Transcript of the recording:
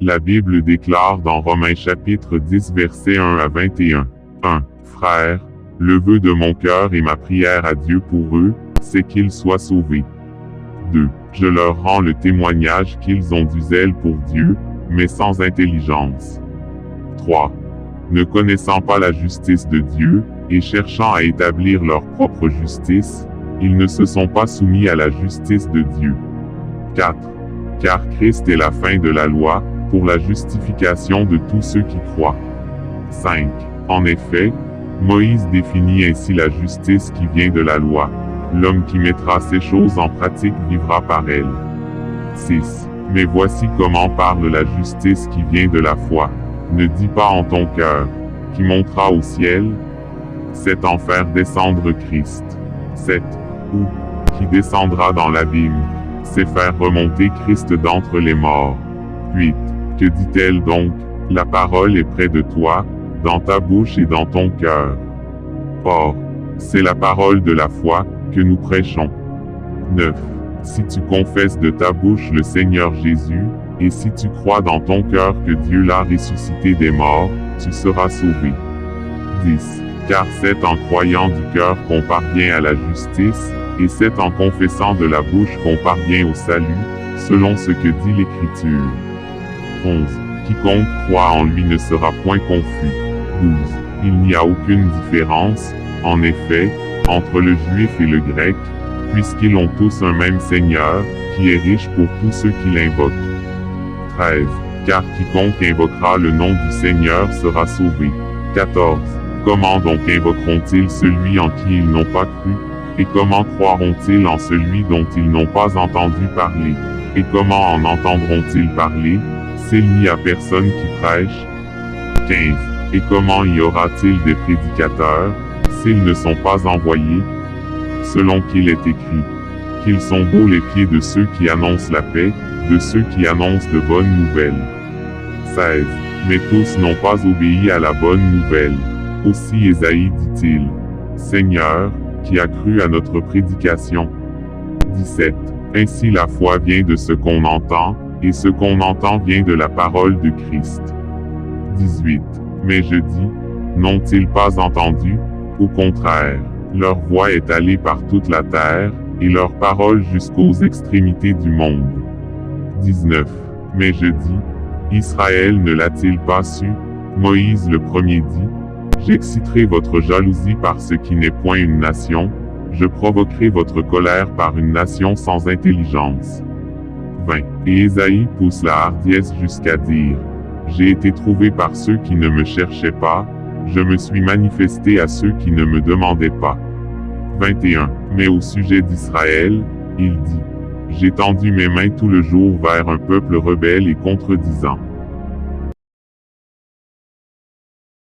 La Bible déclare dans Romains chapitre 10 versets 1 à 21. 1. Frères, le vœu de mon cœur et ma prière à Dieu pour eux, c'est qu'ils soient sauvés. 2. Je leur rends le témoignage qu'ils ont du zèle pour Dieu, mais sans intelligence. 3. Ne connaissant pas la justice de Dieu, et cherchant à établir leur propre justice, ils ne se sont pas soumis à la justice de Dieu. 4. Car Christ est la fin de la loi, pour la justification de tous ceux qui croient. 5. En effet, Moïse définit ainsi la justice qui vient de la loi. L'homme qui mettra ces choses en pratique vivra par elles. 6. Mais voici comment parle la justice qui vient de la foi. Ne dis pas en ton cœur, qui montera au ciel, c'est en faire descendre Christ. 7. Ou, qui descendra dans l'abîme, c'est faire remonter Christ d'entre les morts. 8. Que dit-elle donc? La parole est près de toi, dans ta bouche et dans ton cœur. Or, c'est la parole de la foi que nous prêchons. 9. Si tu confesses de ta bouche le Seigneur Jésus, et si tu crois dans ton cœur que Dieu l'a ressuscité des morts, tu seras sauvé. 10. Car c'est en croyant du cœur qu'on parvient à la justice, et c'est en confessant de la bouche qu'on parvient au salut, selon ce que dit l'Écriture. 11. Quiconque croit en lui ne sera point confus. 12. Il n'y a aucune différence, en effet, entre le juif et le grec, puisqu'ils ont tous un même Seigneur, qui est riche pour tous ceux qui l'invoquent. 13. Car quiconque invoquera le nom du Seigneur sera sauvé. 14. Comment donc invoqueront-ils celui en qui ils n'ont pas cru? Et comment croiront-ils en celui dont ils n'ont pas entendu parler? Et comment en entendront-ils parler, s'il n'y a personne qui prêche? 15. Et comment y aura-t-il des prédicateurs, s'ils ne sont pas envoyés? Selon qu'il est écrit, qu'ils sont beaux les pieds de ceux qui annoncent la paix, de ceux qui annoncent de bonnes nouvelles. 16. Mais tous n'ont pas obéi à la bonne nouvelle. Aussi Ésaïe dit-il, Seigneur, qui a cru à notre prédication? 17. Ainsi la foi vient de ce qu'on entend, et ce qu'on entend vient de la parole de Christ. 18. Mais je dis, n'ont-ils pas entendu? Au contraire, leur voix est allée par toute la terre, et leur parole jusqu'aux extrémités du monde. 19. Mais je dis, Israël ne l'a-t-il pas su? Moïse le premier dit, j'exciterai votre jalousie par ce qui n'est point une nation, je provoquerai votre colère par une nation sans intelligence. 20. Et Ésaïe pousse la hardiesse jusqu'à dire, j'ai été trouvé par ceux qui ne me cherchaient pas, je me suis manifesté à ceux qui ne me demandaient pas. 21. Mais au sujet d'Israël, il dit, j'ai tendu mes mains tout le jour vers un peuple rebelle et contredisant.